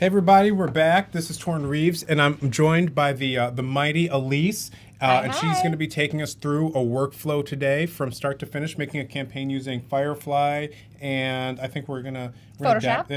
Hey everybody, we're back. This is Torean Reaves, and I'm joined by the mighty Elise, and she's going to be taking us through a workflow today from start to finish, making a campaign using Firefly, and I think we're going to Photoshop.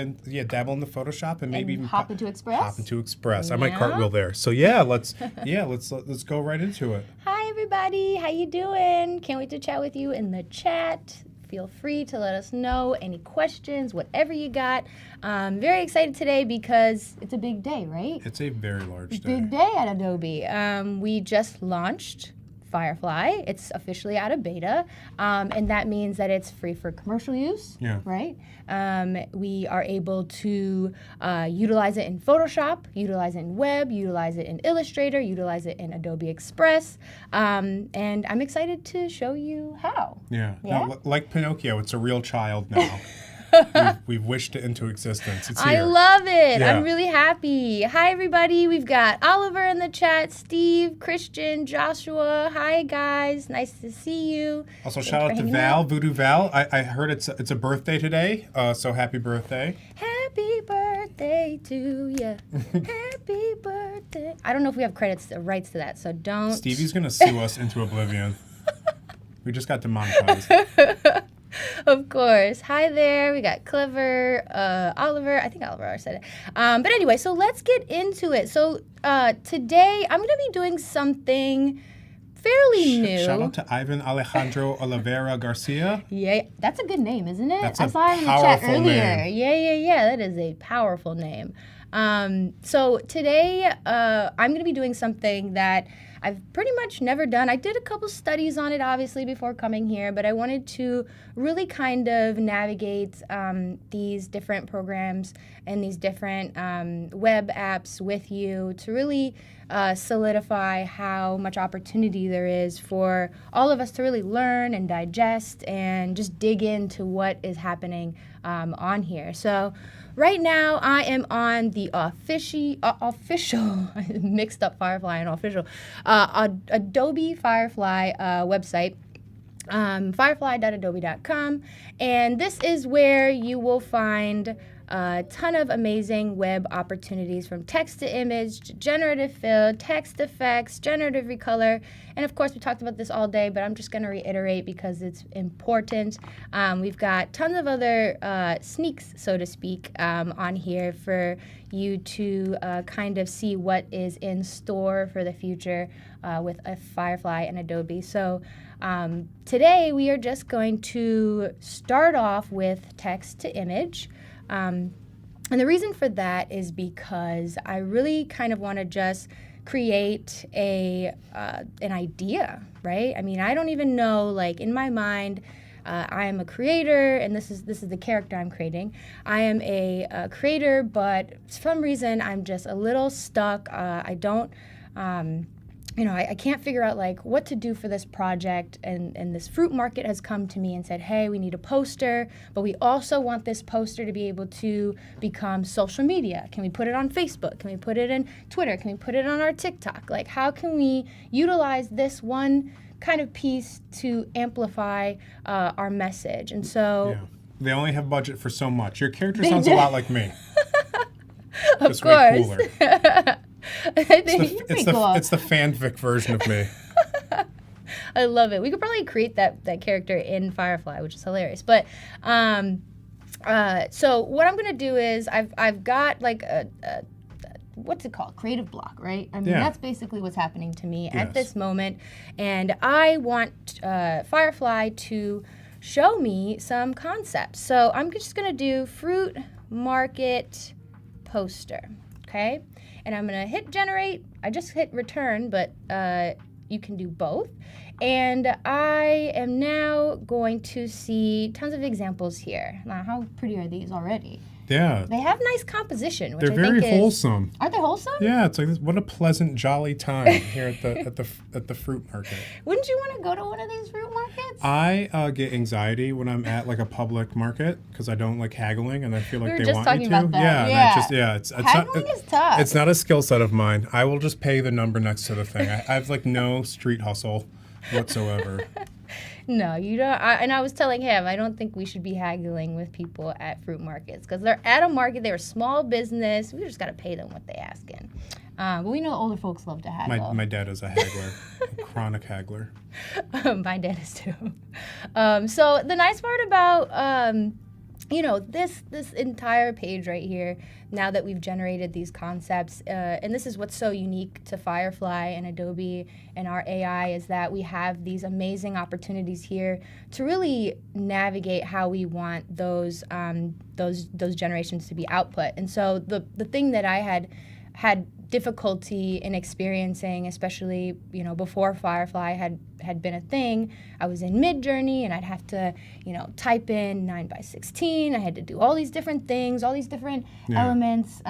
dabble into Photoshop and maybe even hop into Express. Hop into Express. I might cartwheel there. So let's go right into it. Hi everybody, how you doing? Can't wait to chat with you in the chat. Feel free to let us know any questions, whatever you got. Very excited today because it's a big day, right? It's a very large day. Big day at Adobe. We just launched Firefly. It's officially out of beta, and that means that it's free for commercial use, right? We are able to utilize it in Photoshop, utilize it in Web, utilize it in Illustrator, utilize it in Adobe Express, and I'm excited to show you how. Yeah? No, like Pinocchio, it's a real child now. We've wished it into existence. It's here. I love it. Yeah. I'm really happy. Hi, everybody. We've got Oliver in the chat, Steve, Christian, Joshua. Hi, guys. Nice to see you. Also, shout out to Val, Voodoo Val. I heard it's a birthday today, so happy birthday. Happy birthday to you. Happy birthday. I don't know if we have rights to that, so don't. Stevie's going to sue us into oblivion. We just got demonetized. Of course. Hi there. We got Clever, Oliver. I think Oliver already said it. But anyway, so let's get into it. So today I'm going to be doing something fairly new. Shout out to Ivan Alejandro Oliveira Garcia. Yeah, that's a good name, isn't it? That's I saw it in the chat earlier. Name. Yeah. That is a powerful name. So today I'm going to be doing something that I've pretty much never done. I did a couple studies on it, obviously, before coming here, but I wanted to really kind of navigate these different programs and these different web apps with you to really solidify how much opportunity there is for all of us to really learn and digest and just dig into what is happening on here. So right now, I am on the official, I mixed up Firefly and official, Adobe Firefly website, firefly.adobe.com, and this is where you will find a ton of amazing web opportunities from text to image, generative fill, text effects, generative recolor, and of course we talked about this all day, but I'm just going to reiterate because it's important. We've got tons of other sneaks, so to speak, on here for you to kind of see what is in store for the future with a Firefly and Adobe. So today we are just going to start off with text to image. And the reason for that is because I really kind of want to just create an idea, right? I mean, I don't even know, like in my mind, I am a creator, and this is the character I'm creating. I am a creator, but for some reason I'm just a little stuck. I don't. I can't figure out like what to do for this project, and this fruit market has come to me and said, hey, we need a poster, but we also want this poster to be able to become social media. Can we put it on Facebook? Can we put it in Twitter? Can we put it on our TikTok? Like, how can we utilize this one kind of piece to amplify our message? And so they only have budget for so much. Your character sounds a lot like me. Of just course. way cooler. It's the fanfic version of me. I love it. We could probably create that character in Firefly, which is hilarious. But so what I'm gonna do is I've got like a what's it called? Creative block, right? I mean, that's basically what's happening to me at this moment, and I want Firefly to show me some concepts. So I'm just gonna do fruit market poster, okay? And I'm going to hit generate. I just hit return, but you can do both. And I am now going to see tons of examples here. Now, how pretty are these already? Yeah. They have nice composition, which They're very wholesome. Aren't they wholesome? Yeah, it's like what a pleasant, jolly time here at the fruit market. Wouldn't you want to go to one of these fruit markets? I get anxiety when I'm at like a public market because I don't like haggling, and I feel like they want me to. About that. It's haggling is tough. It's not a skill set of mine. I will just pay the number next to the thing. I have like no street hustle whatsoever. No, you don't. And I was telling him, I don't think we should be haggling with people at fruit markets because they're at a market. They're a small business. We just got to pay them what they asking. But we know older folks love to haggle. My dad is a haggler, a chronic haggler. My dad is too. So the nice part about this entire page right here, now that we've generated these concepts, and this is what's so unique to Firefly and Adobe and our AI, is that we have these amazing opportunities here to really navigate how we want those generations to be output. And so the thing that I had difficulty in experiencing, especially before Firefly had been a thing, I was in Midjourney and I'd have to type in 9:16. I had to do all these different things, all these different elements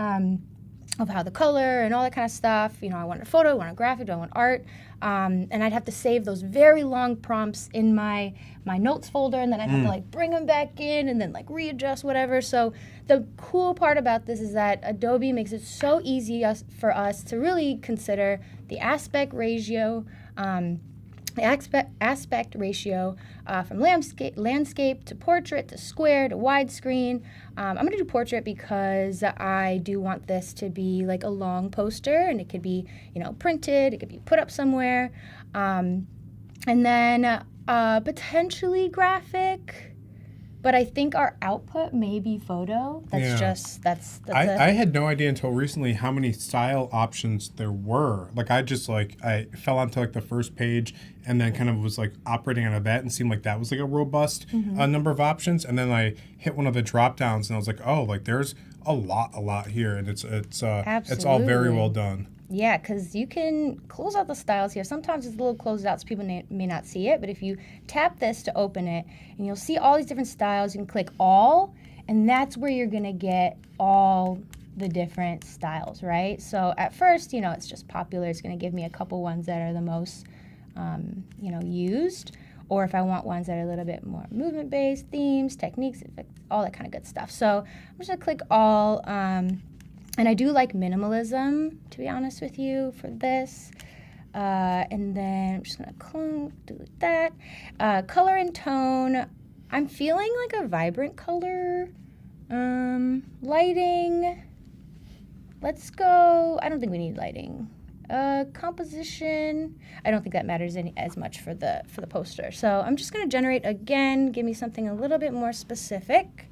of how the color and all that kind of stuff. I want a photo, I want a graphic, I want art, and I'd have to save those very long prompts in my notes folder, and then I'd have to bring them back in and then readjust whatever. So the cool part about this is that Adobe makes it so easy for us to really consider the aspect ratio. From landscape to portrait to square to widescreen. I'm going to do portrait because I do want this to be like a long poster, and it could be printed, it could be put up somewhere, and then potentially graphic. But I think our output may be photo. That's I had no idea until recently how many style options there were. I fell onto the first page and then kind of was operating on that and seemed like that was a robust number of options. And then I hit one of the drop downs and I was like, oh, there's a lot here, and it's all very well done. Yeah, because you can close out the styles here. Sometimes it's a little closed out so people may not see it, but if you tap this to open it, and you'll see all these different styles, you can click all, and that's where you're going to get all the different styles, right? So at first, it's just popular. It's going to give me a couple ones that are the most, used. Or if I want ones that are a little bit more movement-based, themes, techniques, all that kind of good stuff. So I'm just going to click all. And I do like minimalism, to be honest with you, for this. And then I'm just going to delete that. Color and tone. I'm feeling like a vibrant color. Lighting. Let's go. I don't think we need lighting. Composition. I don't think that matters as much for the poster. So I'm just going to generate again. Give me something a little bit more specific.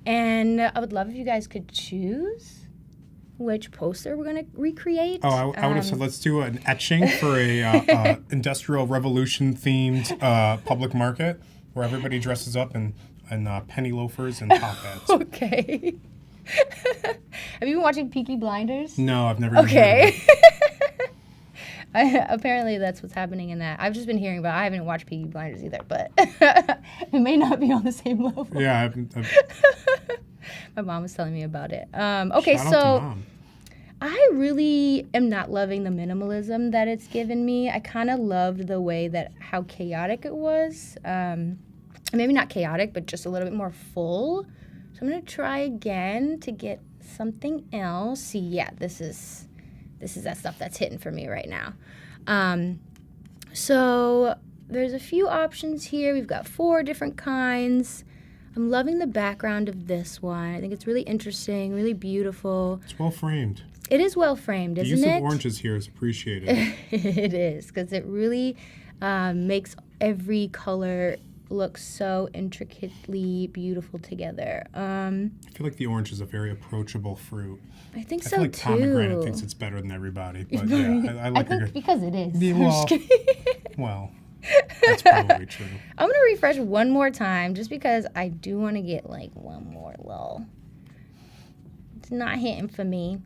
And I would love if you guys could choose which poster we're going to recreate. Oh, I would have said let's do an etching for a Industrial Revolution themed public market where everybody dresses up in penny loafers and top hats. Okay. Have you been watching Peaky Blinders? No, I've never. Okay. Apparently that's what's happening in that. I've just been hearing about it. I haven't watched Peaky Blinders either, but it may not be on the same level. Yeah. My mom was telling me about it. Okay, Shout out so to Mom. I really am not loving the minimalism that it's given me. I kind of loved the way how chaotic it was. Maybe not chaotic, but just a little bit more full. So I'm going to try again to get something else. See, yeah, this is that stuff that's hitting for me right now. So there's a few options here. We've got 4 different kinds. I'm loving the background of this one. I think it's really interesting, really beautiful. It's well framed. It is well framed, isn't it? The use of oranges here is appreciated. It is, because it really makes every color look so intricately beautiful together. I feel like the orange is a very approachable fruit. I think I so feel like too. Pomegranate thinks it's better than everybody, but yeah, I like think because it is. Yeah, well, that's probably true. I'm gonna refresh one more time just because I do want to get one more lull. It's not hitting for me.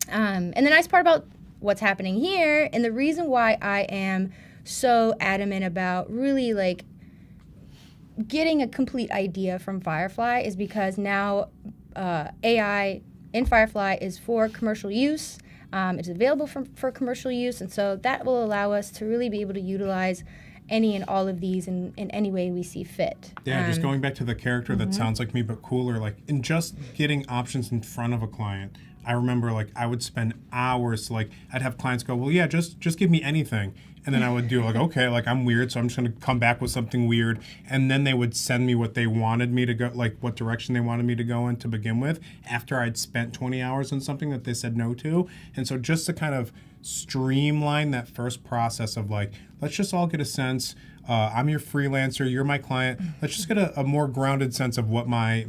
And the nice part about what's happening here, and the reason why I am so adamant about really getting a complete idea from Firefly, is because now AI in Firefly is for commercial use. It's available for commercial use, and so that will allow us to really be able to utilize any and all of these in any way we see fit. Yeah, just going back to the character that sounds like me but cooler, in just getting options in front of a client. I remember I would spend hours I'd have clients go, well, yeah, just give me anything. and then I would do like, okay, like I'm weird, so I'm just gonna come back with something weird, and then they would send me what they wanted me to go, like what direction they wanted me to go in to begin with, after I'd spent 20 hours on something that they said no to. And so just to kind of streamline that first process of like, let's just all get a sense. I'm your freelancer, you're my client. Let's just get a more grounded sense of what my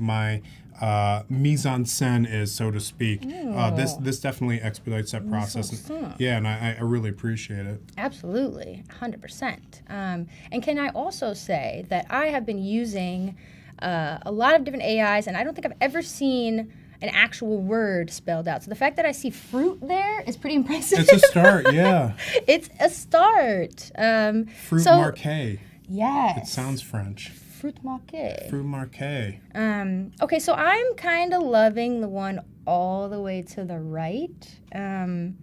mise en scène is, so to speak. This definitely expedites that process. Yeah, and I really appreciate it. Absolutely, 100%. And can I also say that I have been using a lot of different AIs, and I don't think I've ever seen an actual word spelled out. So the fact that I see fruit there is pretty impressive. It's a start, yeah. It's a start. Fruit marquet. Yes. It sounds French. Fruit marquet. Fruit marquet. Okay, so I'm kind of loving the one all the way to the right. And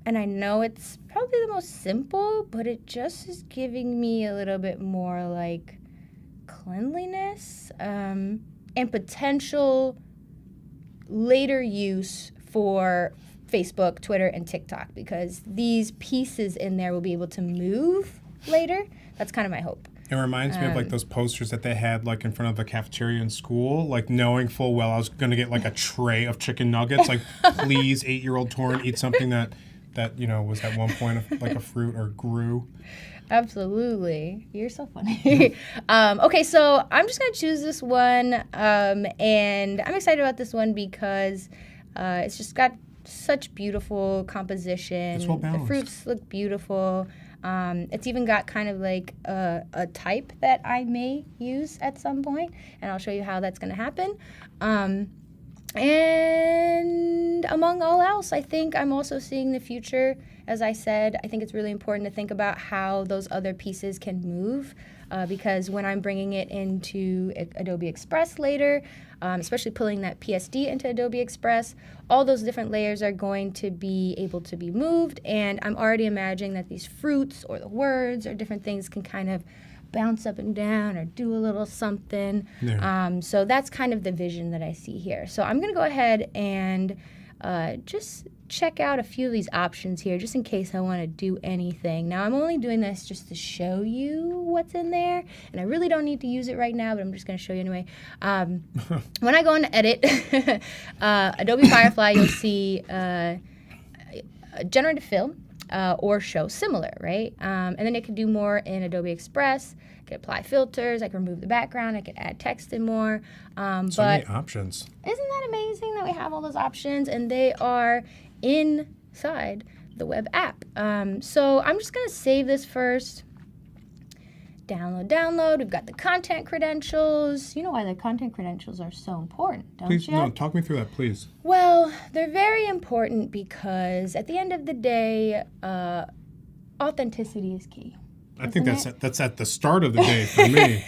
I know it's probably the most simple, but it just is giving me a little bit more like cleanliness and potential later use for Facebook, Twitter, and TikTok, because these pieces in there will be able to move later. That's kind of my hope. It reminds me of like those posters that they had like in front of the cafeteria in school, like knowing full well I was going to get like a tray of chicken nuggets, like please 8-year-old Torean eat something that was at one point like a fruit or grew. Absolutely. You're so funny. Okay, so I'm just going to choose this one, and I'm excited about this one because it's just got such beautiful composition. It's well balanced. The fruits look beautiful. It's even got kind of like a type that I may use at some point, and I'll show you how that's going to happen. And among all else, I think I'm also seeing the future. As I said, I think it's really important to think about how those other pieces can move, because when I'm bringing it into Adobe Express later, especially pulling that PSD into Adobe Express, all those different layers are going to be able to be moved, and I'm already imagining that these fruits or the words or different things can kind of bounce up and down or do a little something. Yeah. So that's kind of the vision that I see here. So I'm going to go ahead and just check out a few of these options here just in case I want to do anything. Now, I'm only doing this just to show you what's in there, and I really don't need to use it right now, but I'm just going to show you anyway. When I go into Edit, Adobe Firefly, you'll see Generative Fill or Show Similar, right? And then it could do more in Adobe Express. I could apply filters. I can remove the background. I could add text and more. So many options. Isn't that amazing that we have all those options, and they are inside the web app? So I'm just going to save this first. Download. We've got the content credentials. You know why the content credentials are so important, don't you? No, talk me through that, please. Well, they're very important because at the end of the day, authenticity is key. I think that's at the start of the day for me.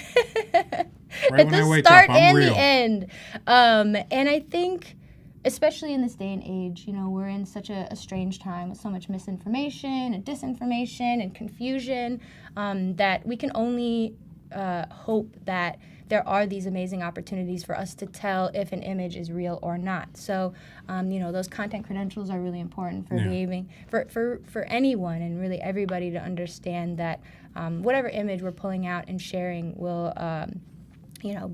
Right at when I wake start up, I'm and real. The end. And I think, especially in this day and age, we're in such a strange time with so much misinformation and disinformation and confusion, that we can only hope that there are these amazing opportunities for us to tell if an image is real or not. So, those content credentials are really important for behaving, for anyone and really everybody to understand that whatever image we're pulling out and sharing will,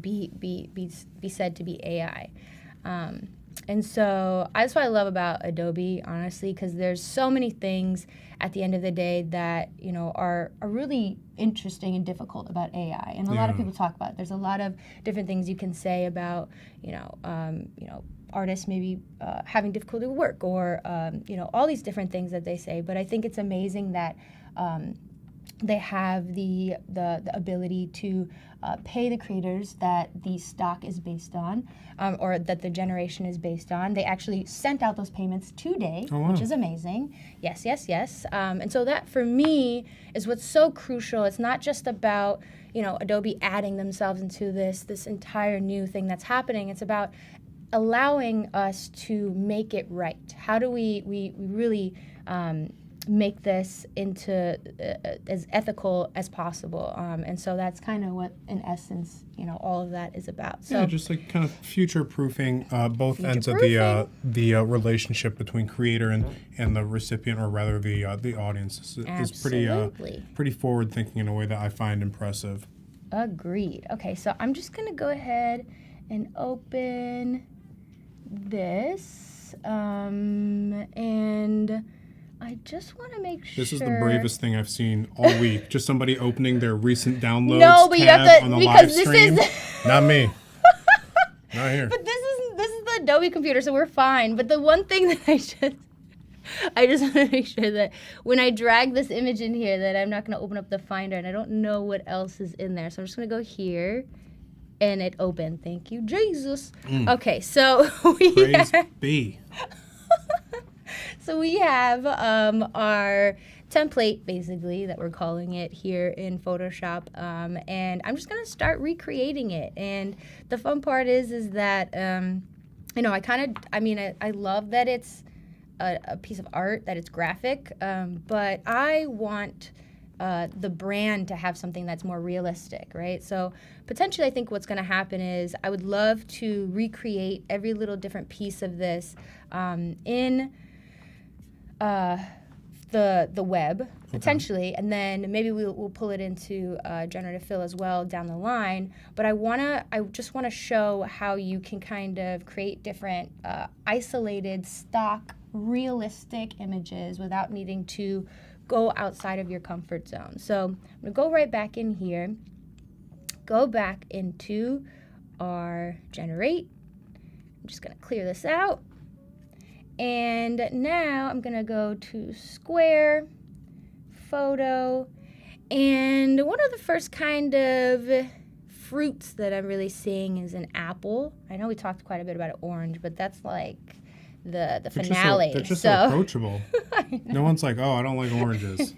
be said to be AI. And so that's what I love about Adobe, honestly, because there's so many things at the end of the day that, are really interesting and difficult about AI. And a lot of people talk about it. There's a lot of different things you can say about, artists maybe having difficulty with work or, all these different things that they say. But I think it's amazing that they have the ability to pay the creators that the stock is based on, or that the generation is based on. They actually sent out those payments today, which is amazing. Yes. And so that, for me, is what's so crucial. It's not just about, Adobe adding themselves into this entire new thing that's happening. It's about allowing us to make it right. How do we really make this into as ethical as possible. And so that's kind of what, in essence, all of that is about. So yeah, just like kind of future-proofing both ends of the relationship between creator and the recipient, or rather the audience. Is pretty forward-thinking in a way that I find impressive. Agreed. Okay, so I'm just going to go ahead and open this, and I just want to make sure. This is the bravest thing I've seen all week. Just somebody opening their recent downloads tab on the live stream. Not me. Not here. But this is the Adobe computer, so we're fine. But the one thing that I just want to make sure that when I drag this image in here, that I'm not going to open up the Finder, and I don't know what else is in there. So I'm just going to go here, and it opened. Thank you, Jesus. Okay, so Praise be. So we have our template, basically, that we're calling it here in Photoshop, and I'm just going to start recreating it. And the fun part is that, I love that it's a piece of art, that it's graphic, but I want the brand to have something that's more realistic, right? So potentially I think what's going to happen is I would love to recreate every little different piece of this in the web, potentially, and then maybe we'll pull it into Generative Fill as well down the line. But I just want to show how you can kind of create different isolated, stock, realistic images without needing to go outside of your comfort zone. So I'm going to go right back in here, go back into our Generate. I'm just going to clear this out. And now I'm going to go to Square, Photo, and one of the first kind of fruits that I'm really seeing is an apple. I know we talked quite a bit about orange, but that's like the finale. They're just so approachable. No one's like, oh, I don't like oranges.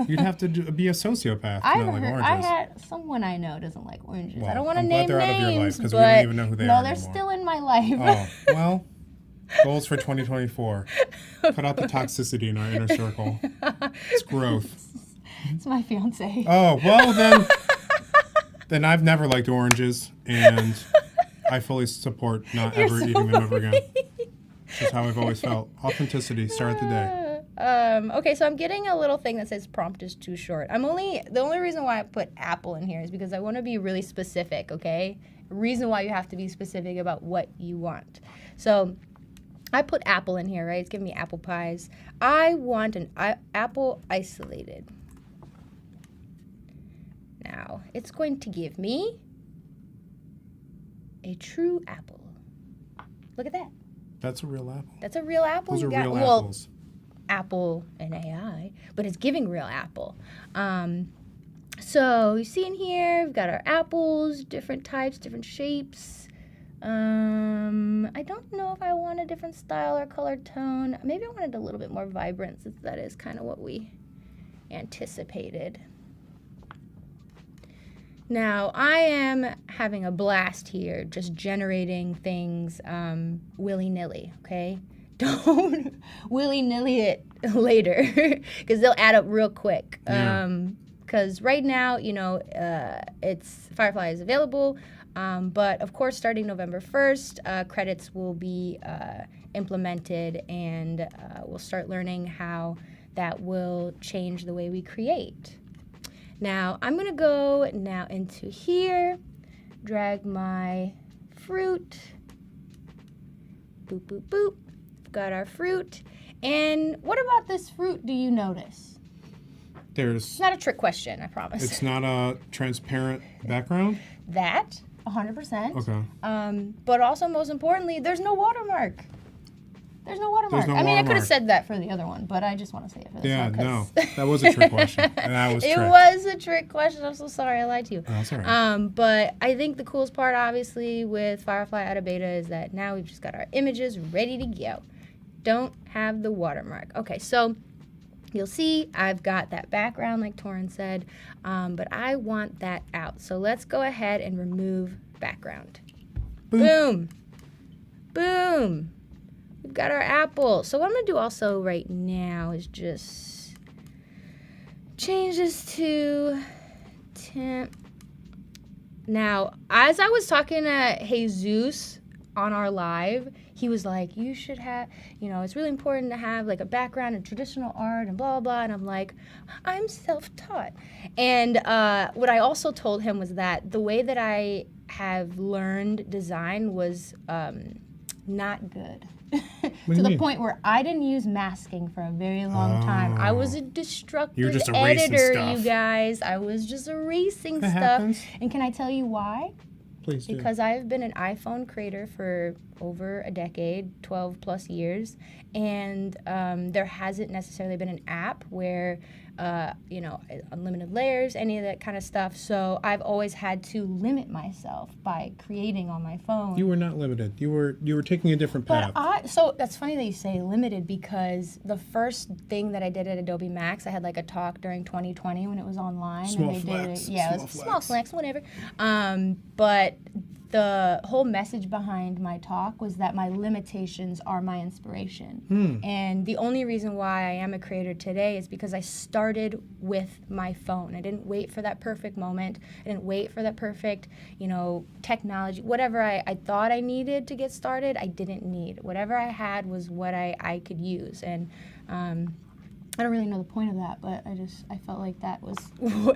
You'd have to be a sociopath to not like oranges. Someone I know doesn't like oranges. Well, I don't want to I'm name glad they're names, out of your life because we but don't even know who they are no, they're anymore. still in my life. Oh, well, goals for 2024. Cut out the toxicity in our inner circle. It's growth. It's my fiance. Oh, well then I've never liked oranges, and I fully support not ever eating them ever again. That's how I've always felt. Authenticity, start the day. Okay, so I'm getting a little thing that says prompt is too short. The only reason why I put apple in here is because I want to be really specific, okay? Reason why you have to be specific about what you want. So I put apple in here, right? It's giving me apple pies. I want an apple isolated. Now, it's going to give me a true apple. Look at that. That's a real apple. That's a real apple. Those are real apples. Apple and AI, but it's giving real apple. So you see in here, we've got our apples, different types, different shapes. I don't know if I want a different style or color tone. Maybe I wanted a little bit more vibrant, since that is kind of what we anticipated. Now, I am having a blast here, just generating things willy-nilly, okay? Don't willy-nilly it later, because they'll add up real quick. Because right now, it's Firefly is available, but of course, starting November 1st, credits will be implemented, and we'll start learning how that will change the way we create. Now, I'm going to go now into here, drag my fruit, boop, boop, boop. Got our fruit. And what about this fruit do you notice? It's not a trick question, I promise. It's not a transparent background? That, 100%. Okay. But also, most importantly, there's no watermark. There's no watermark. I could have said that for the other one, but I just want to say it for this one. No. That was a trick question. And I was It was a trick question. I'm so sorry. I lied to you. Oh, that's all right. But I think the coolest part, obviously, with Firefly out of beta is that now we've just got our images ready to go. Don't have the watermark. Okay, so you'll see I've got that background like Torean said, but I want that out. So let's go ahead and remove background. Boom. Boom. We've got our apple. So what I'm going to do also right now is just change this to temp. Now, as I was talking to Jesus on our live, he was like, you should have, it's really important to have like a background in traditional art and blah, blah. And I'm like, I'm self-taught. And what I also told him was that the way that I have learned design was not good. To the point where I didn't use masking for a very long time. I was a destructive editor, you guys. I was just erasing stuff. Happens. And can I tell you why? Please do. Because I've been an iPhone creator for over a decade, 12 plus years, and there hasn't necessarily been an app where, unlimited layers, any of that kind of stuff. So I've always had to limit myself by creating on my phone. You were not limited. You were taking a different path. So that's funny that you say limited, because the first thing that I did at Adobe Max, I had like a talk during 2020 when it was online. Small and they flex. Did it. Yeah, it was small flex, whatever. But the whole message behind my talk was that my limitations are my inspiration. And the only reason why I am a creator today is because I started with my phone. I didn't wait for that perfect moment. I didn't wait for that perfect, technology. Whatever I thought I needed to get started, I didn't need. Whatever I had was what I could use. And I don't really know the point of that, but I felt like that was.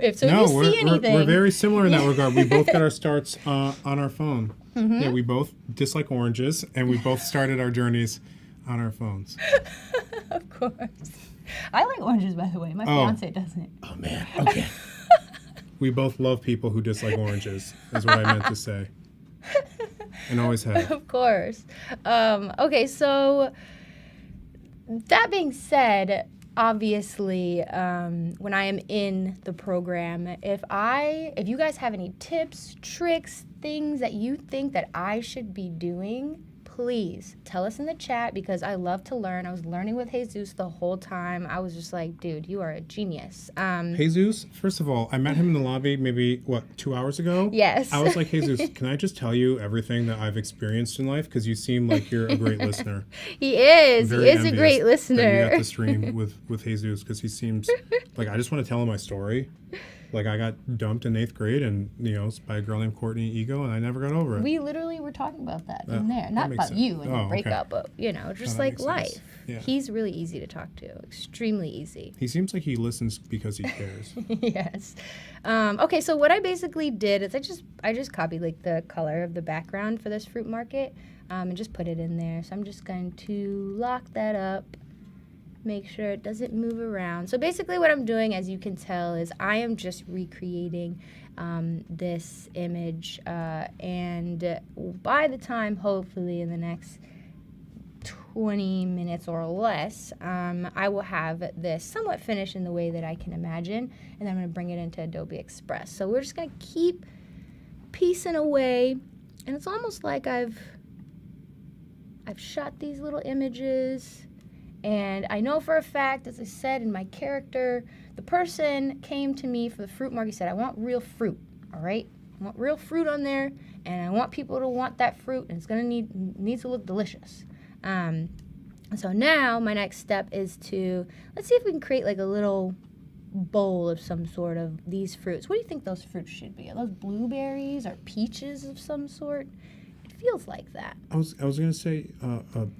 If you see anything, we're very similar in that regard. We both got our starts on our phone. Mm-hmm. Yeah, we both dislike oranges, and we both started our journeys on our phones. Of course, I like oranges, by the way. My fiance doesn't. Oh man, okay. We both love people who dislike oranges. Is what I meant to say, and always have. Of course. Okay, so that being said. Obviously, when I am in the program, if you guys have any tips, tricks, things that you think that I should be doing, please tell us in the chat, because I love to learn. I was learning with Jesus the whole time. I was just like, dude, you are a genius. Jesus, first of all, I met him in the lobby maybe, 2 hours ago? Yes. I was like, Jesus, can I just tell you everything that I've experienced in life? Because you seem like you're a great listener. He is. He is a great listener. That you got to stream with Jesus, because he seems like, I just want to tell him my story. Like, I got dumped in 8th grade, and, by a girl named Courtney Ego, and I never got over it. We literally were talking about that in there. Not about sense. you and the breakup, okay. but, just like life. Yeah. He's really easy to talk to. Extremely easy. He seems like he listens because he cares. Yes. Okay, so what I basically did is I just copied, like, the color of the background for this fruit market and just put it in there. So I'm just going to lock that up. Make sure it doesn't move around. So basically what I'm doing, as you can tell, is I am just recreating this image, and by the time, hopefully in the next 20 minutes or less, I will have this somewhat finished in the way that I can imagine, and then I'm going to bring it into Adobe Express. So we're just going to keep piecing away, and it's almost like I've shot these little images. And I know for a fact, as I said in my character, the person came to me for the fruit market. He said, I want real fruit, all right? I want real fruit on there, and I want people to want that fruit, and it's going to needs to look delicious. And so now my next step is let's see if we can create like a little bowl of some sort of these fruits. What do you think those fruits should be? Are those blueberries or peaches of some sort? Feels like that. I was gonna say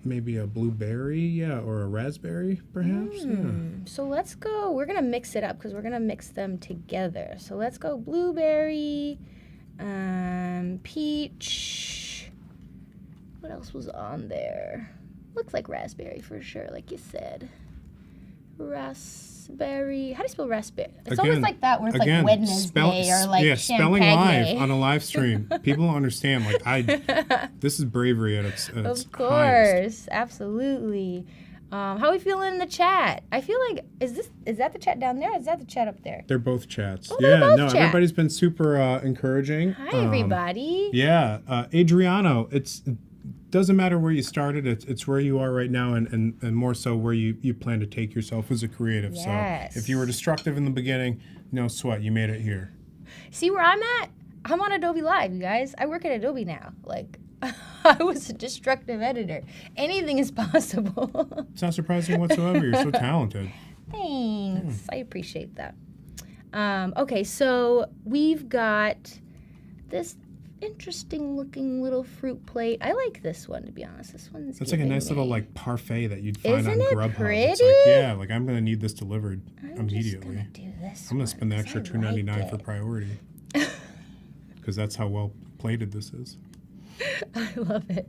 maybe a blueberry, or a raspberry, perhaps. Yeah. So let's go. We're gonna mix it up because we're gonna mix them together. So let's go blueberry, peach. What else was on there? Looks like raspberry for sure, like you said. Raspberry. How do you spell raspberry? It's almost like that where it's like Wednesday or like spelling live on a live stream. People don't understand. This is bravery at its Of course, highest. Absolutely. How are we feeling in the chat? I feel like is that the chat down there? Or is that the chat up there? They're both chats. Oh, they're both chat. Everybody's been super encouraging. Hi, everybody. Yeah, Adriano. Doesn't matter where you started, it's where you are right now, and more so where you plan to take yourself as a creative. Yes. So if you were destructive in the beginning, no sweat, you made it here. See where I'm at? I'm on Adobe Live, you guys. I work at Adobe now. Like, I was a destructive editor. Anything is possible. It's not surprising whatsoever. You're so talented. Thanks. I appreciate that. Okay, so we've got this interesting looking little fruit plate. I like this one, to be honest. This one's It's like a nice little like parfait that you'd find on Isn't it Grubhub. pretty? It's like, yeah, like I'm gonna need this delivered immediately. I'm just gonna do this I'm gonna spend the one, extra 'cause I like $2.99 for it. priority. Because that's how well plated this is. I love it.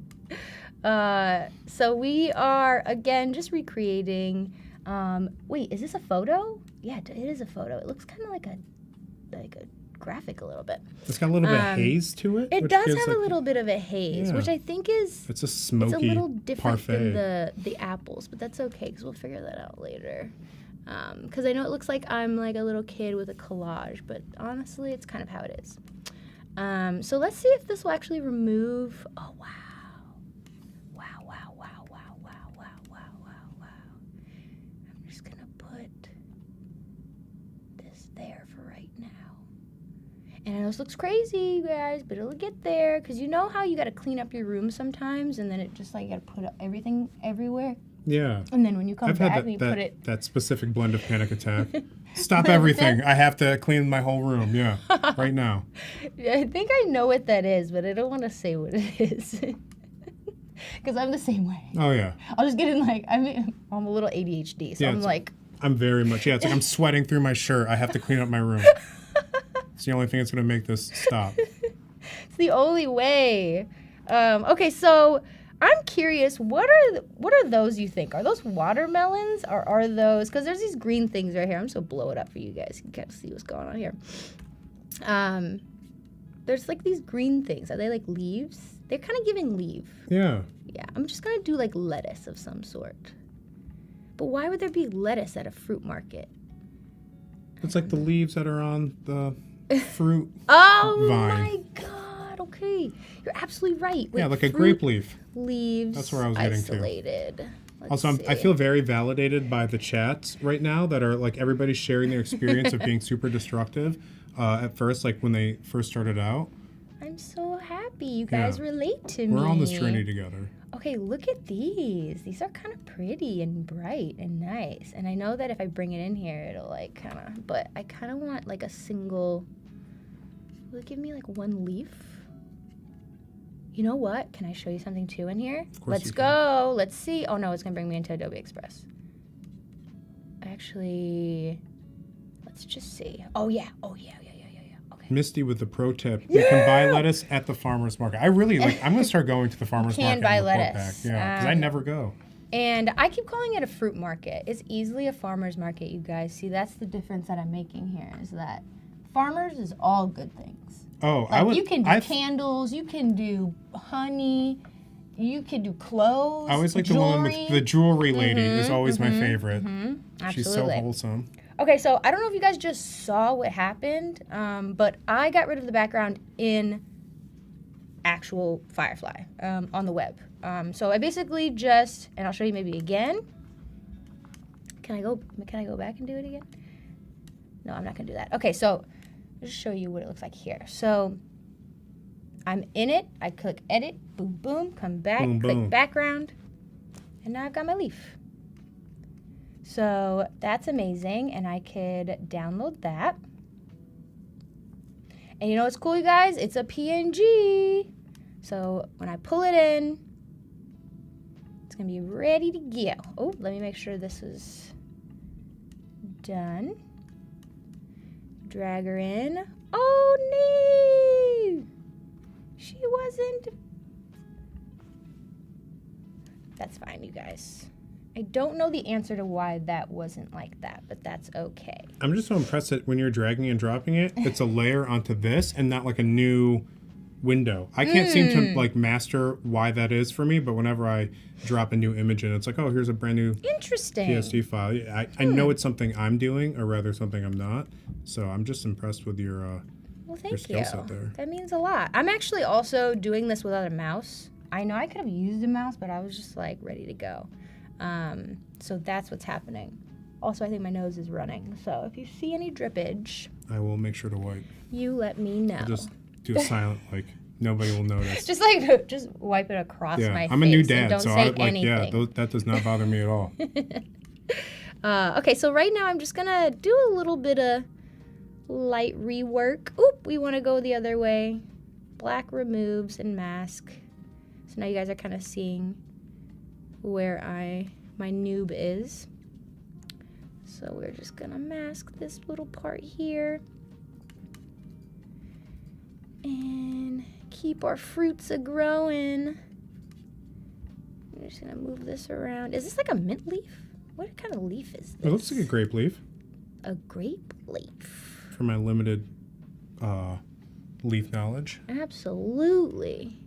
So we are, again, just recreating. Wait, is this a photo? Yeah, it is a photo. It looks kind of like a graphic a little bit. It's got a little bit of haze to it. It which does gives, have like, a little bit of a haze, Yeah. which I think is It's a smoky it's a little different parfait. than the apples, but that's okay because we'll figure that out later. Because I know it looks like I'm like a little kid with a collage, but honestly, it's kind of how it is. So let's see if this will actually remove. Oh wow! Wow! Wow! Wow! Wow! Wow! Wow! Wow! Wow! Wow! I'm just gonna put this there for right now. And I know this looks crazy, you guys, but it'll get there. Because you know how you got to clean up your room sometimes, and then it just like you got to put everything everywhere. Yeah. And then when you come I've back, had and you put it. that specific blend of panic attack. Stop everything. I have to clean my whole room. Yeah. Right now. I think I know what that is, but I don't want to say what it is. Because I'm the same way. Oh, yeah. I'll just get in like, I'm a little ADHD, so Yeah, I'm it's- like, I'm very much, yeah, it's like I'm sweating through my shirt. I have to clean up my room. It's the only thing that's going to make this stop. it's the only way. Okay, so I'm curious, what are those you think? Are those watermelons or are those, because there's these green things right here. I'm just going to blow it up for you guys. You can't see what's going on here. There's like these green things. Are they like leaves? They're kind of giving leaf. Yeah. Yeah, I'm just going to do like lettuce of some sort. But why would there be lettuce at a fruit market? It's like the leaves that are on the fruit. Oh Vine. my God. Okay. You're absolutely right. Yeah, like a fruit grape leaf. Leaves. That's where I was getting to. isolated. Let's Also, I see. feel very validated by the chats right now that are like everybody's sharing their experience of being super destructive at first, like when they first started out. I'm so happy you guys Yeah. relate to me. We're on this journey together. Okay, look at these. These are kind of pretty and bright and nice. And I know that if I bring it in here, it'll like kind of, but I kind of want like a single, will it give me like one leaf? You know what? Can I show you something too in here? Of course Let's you go. Let's see. Oh no, it's gonna bring me into Adobe Express. Actually, let's just see. Oh yeah. Okay. Misty with the pro tip. You can buy lettuce at the farmer's market. I really like, I'm going to start going to the farmer's can market. buy and report lettuce. Back. Yeah, because I never go. And I keep calling it a fruit market. It's easily a farmer's market, you guys. See, that's the difference that I'm making here is that farmers is all good things. Oh, Like you can do candles, you can do honey, you can do clothes. I always like jewelry. the one with the jewelry lady is always my favorite. She's so Absolutely. wholesome. Okay, so I don't know if you guys just saw what happened, but I got rid of the background in actual Firefly on the web. So I basically just, and I'll show you maybe again. Can I go back and do it again? No, I'm not gonna do that. Okay, so I'll just show you what it looks like here. So I'm in it. I click edit, boom, boom, come back, Boom, click boom. background, and now I've got my leaf. So that's amazing, and I could download that. And you know what's cool, you guys? It's a PNG. So when I pull it in, it's gonna be ready to go. Oh, let me make sure this is done. Drag her in. Oh no! She wasn't. That's fine, you guys. I don't know the answer to why that wasn't like that, but that's okay. I'm just so impressed that when you're dragging and dropping it, it's a layer onto this and not like a new window. I can't seem to like master why that is for me, but whenever I drop a new image in, it's like, oh, here's a brand new Interesting. PSD file. I know it's something I'm doing, or rather something I'm not. So I'm just impressed with your Well, your thank skill you. set there. That means a lot. I'm actually also doing this without a mouse. I know I could have used a mouse, but I was just like ready to go. So that's what's happening. Also, I think my nose is running. So if you see any drippage, I will make sure to wipe. you let me know. I'll just do a silent like Nobody will notice. Just wipe it across my face. I'm a new and dad, don't so say anything. that does not bother me at all. Okay, so right now I'm just gonna do a little bit of light rework. Oop, we want to go the other way. Black removes and mask. So now you guys are kind of seeing where my noob is. So we're just gonna mask this little part here. And keep our fruits a-growing. I'm just gonna move this around. Is this like a mint leaf? What kind of leaf is this? It looks like a grape leaf. A grape leaf. For my limited leaf knowledge. Absolutely.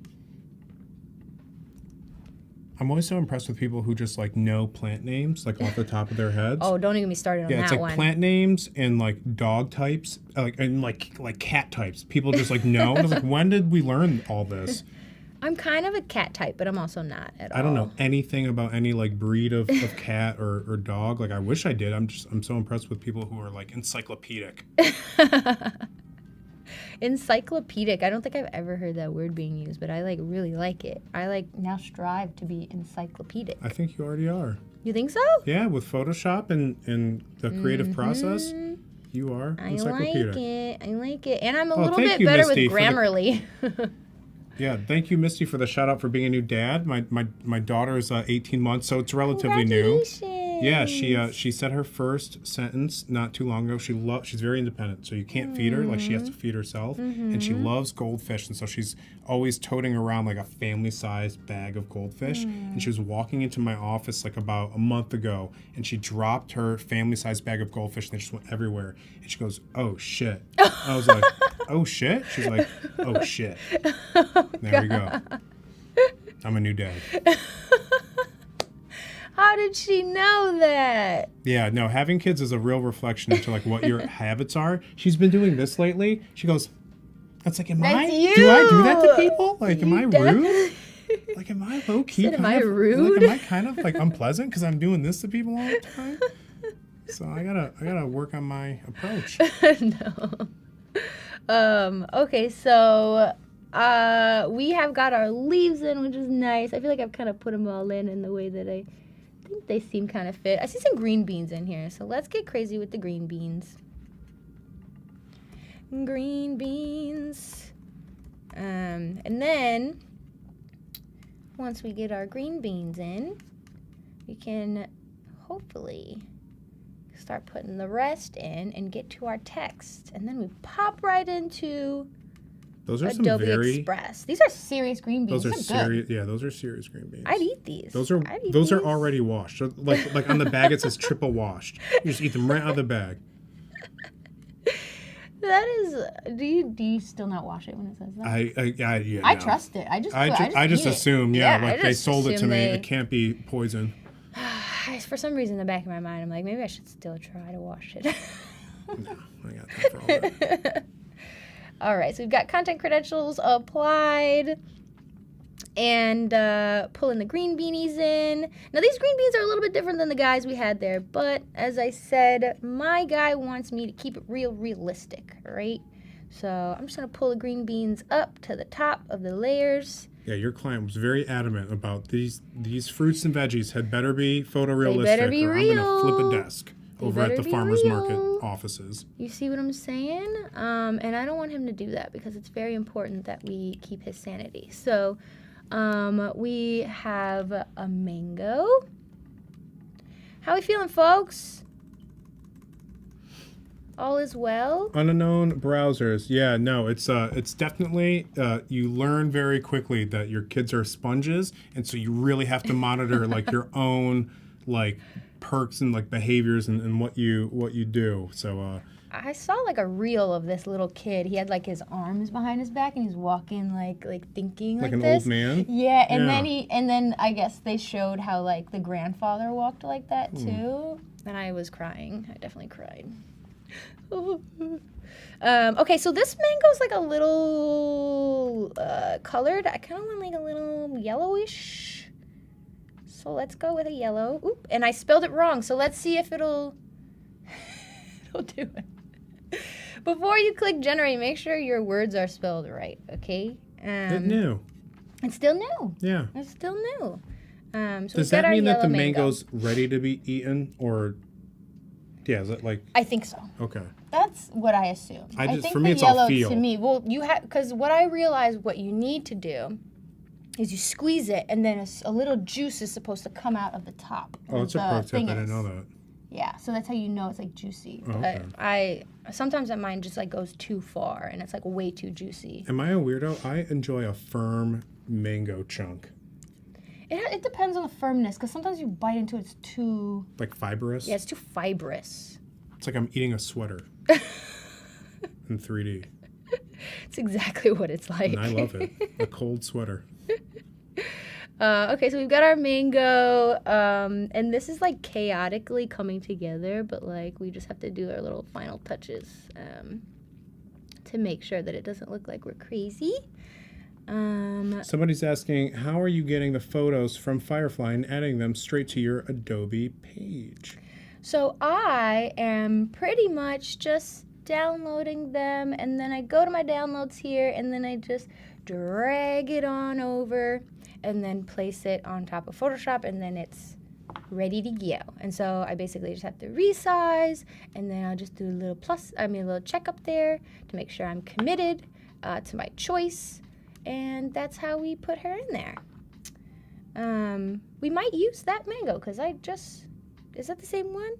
I'm always so impressed with people who just like know plant names like off the top of their heads. Oh, don't even get me started on that one. Yeah, it's like plant names and like dog types, like cat types. People just like know. I was like, when did we learn all this? I'm kind of a cat type, but I'm also not at all. I don't know anything about any like breed of cat or dog. Like I wish I did. I'm so impressed with people who are like encyclopedic. Encyclopedic. I don't think I've ever heard that word being used, but I like really like it. I like now strive to be encyclopedic. I think you already are. You think so? Yeah, with Photoshop and the creative process, you are encyclopedic. I like it. And I'm a little thank bit you, better Misty, with Grammarly. Yeah, thank you, Misty, for the shout out for being a new dad. My daughter is 18 months, so it's relatively new. Yeah, she said her first sentence not too long ago. She's very independent, so you can't feed her. Like she has to feed herself, and she loves goldfish, and so she's always toting around like a family-sized bag of goldfish. And she was walking into my office like about a month ago, and she dropped her family-sized bag of goldfish, and they just went everywhere. And she goes, "Oh shit!" I was like, "Oh shit!" She's like, "Oh shit!" There we go. I'm a new dad. How did she know that? Yeah, no, having kids is a real reflection into like what your habits are. She's been doing this lately. She goes, "That's like, do I do that to people? Like, am I rude? Like, am I low key? Am I rude? Like, am I kind of like unpleasant because I'm doing this to people all the time?" So I gotta work on my approach. No. Okay, so we have got our leaves in, which is nice. I feel like I've kind of put them all in the way that I think they seem kind of fit. I see some green beans in here, so let's get crazy with the green beans. Green beans. And then once we get our green beans in, we can hopefully start putting the rest in and get to our text. And then we pop right into Those are Adobe some very Express. These are serious green beans. Those are serious. Good. Yeah, those are serious green beans. I'd eat these. Those are already washed. So like on the bag it says triple washed. You just eat them right out of the bag. That is. Do you still not wash it when it says that? I trust it. I just assume. Yeah, like they sold it to me. They... It can't be poison. For some reason, in the back of my mind, I'm like, maybe I should still try to wash it. No, I got time for all that. All right, so we've got content credentials applied and pulling the green beanies in. Now, these green beans are a little bit different than the guys we had there, but as I said, my guy wants me to keep it realistic, right? So I'm just going to pull the green beans up to the top of the layers. Yeah, your client was very adamant about these fruits and veggies had better be photorealistic, They better be or real. I'm going to flip a desk over at the farmer's market offices. You see what I'm saying? And I don't want him to do that because it's very important that we keep his sanity. So we have a mango. How we feeling, folks? All is well? Unknown browsers. Yeah, no, it's definitely, you learn very quickly that your kids are sponges, and so you really have to monitor like your own like perks and like behaviors and what you do. So I saw like a reel of this little kid. He had like his arms behind his back and he's walking like thinking like an this. old man. Yeah, and then I guess they showed how like the grandfather walked like that too. And I was crying. I definitely cried. Okay, so this mango's like a little colored. I kind of want like a little yellowish. So let's go with a yellow. Oop, and I spelled it wrong. So let's see if it'll do it. Before you click generate, make sure your words are spelled right, okay? It's new. It's still new. Yeah. It's still new. So Does that mean that the mango's ready to be eaten, or yeah, is it like? I think so. Okay. That's what I assume. I think for me, the it's yellow all feel. to me. Well, you have because what I realized what you need to do is you squeeze it, and then a little juice is supposed to come out of the top. Oh, that's a pro tip. I didn't know that. Yeah, so that's how you know it's like juicy. Oh, okay. I sometimes that mine just like goes too far, and it's like way too juicy. Am I a weirdo? I enjoy a firm mango chunk. It depends on the firmness, because sometimes you bite into it, it's too... Like fibrous? Yeah, it's too fibrous. It's like I'm eating a sweater in 3D. It's exactly what it's like. And I love it. A cold sweater. Okay, so we've got our mango, and this is like chaotically coming together, but like we just have to do our little final touches to make sure that it doesn't look like we're crazy. Somebody's asking, how are you getting the photos from Firefly and adding them straight to your Adobe page? So I am pretty much just downloading them, and then I go to my downloads here, and then I just drag it on over and then place it on top of Photoshop, and then it's ready to go. And so I basically just have to resize, and then I'll just do a little check up there to make sure I'm committed to my choice. And that's how we put her in there. We might use that mango because is that the same one?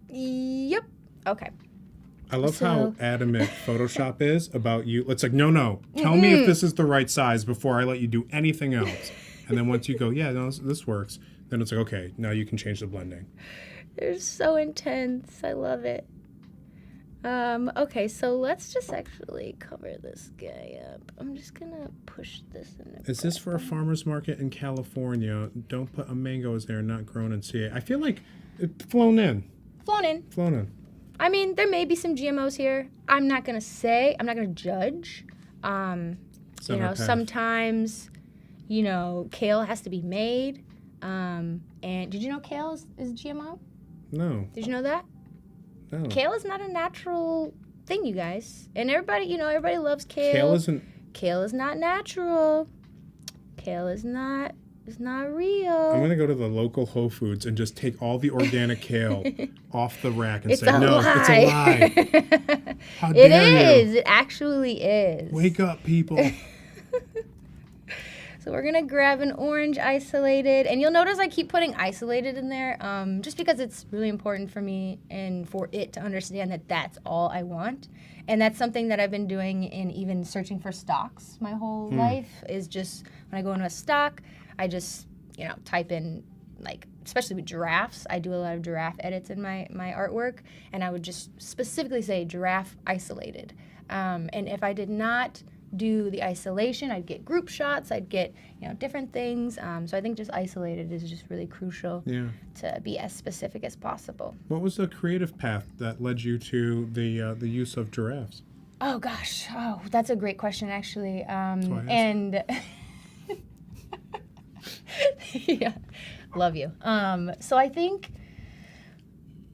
Yep. Okay. I love how adamant Photoshop is about you. It's like, no, tell me if this is the right size before I let you do anything else. And then once you go, yeah, no, this works, then it's like, okay, now you can change the blending. They're so intense. I love it. Okay, so let's just actually cover this guy up. I'm just gonna push this in. Is this for a farmer's market in California? Don't put a mango as there, not grown in CA. I feel like it's flown in. Flown in. I mean, there may be some GMOs here. I'm not gonna judge. Sometimes, kale has to be made. And did you know kale is GMO? No. Did you know that? No. Kale is not a natural thing, you guys. And everybody loves kale. Kale is not natural. Kale is not real. I'm going to go to the local Whole Foods and just take all the organic kale off the rack and it's say, no, lie. it's a lie. How dare It is. you? It actually is. Wake up, people. So we're going to grab an orange isolated. And you'll notice I keep putting isolated in there just because it's really important for me and for it to understand that that's all I want. And that's something that I've been doing in even searching for stocks my whole life is just when I go into a stock, I just, type in, like, especially with giraffes. I do a lot of giraffe edits in my artwork. And I would just specifically say giraffe isolated. And if I did not do the isolation, I'd get group shots, I'd get different things. So I think just isolated is just really crucial to be as specific as possible. What was the creative path that led you to the use of giraffes? Oh gosh, that's a great question actually. And yeah, love you. So I think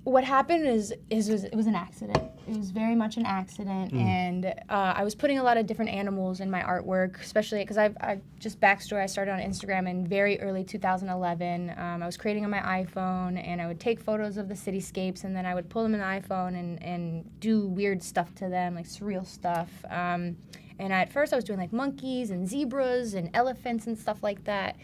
what happened is it was an accident. It was very much an accident, and I was putting a lot of different animals in my artwork, especially because I just backstory. I started on Instagram in very early 2011. I was creating on my iPhone, and I would take photos of the cityscapes, and then I would pull them in the iPhone and do weird stuff to them, like surreal stuff. And at first, I was doing like monkeys and zebras and elephants and stuff like that.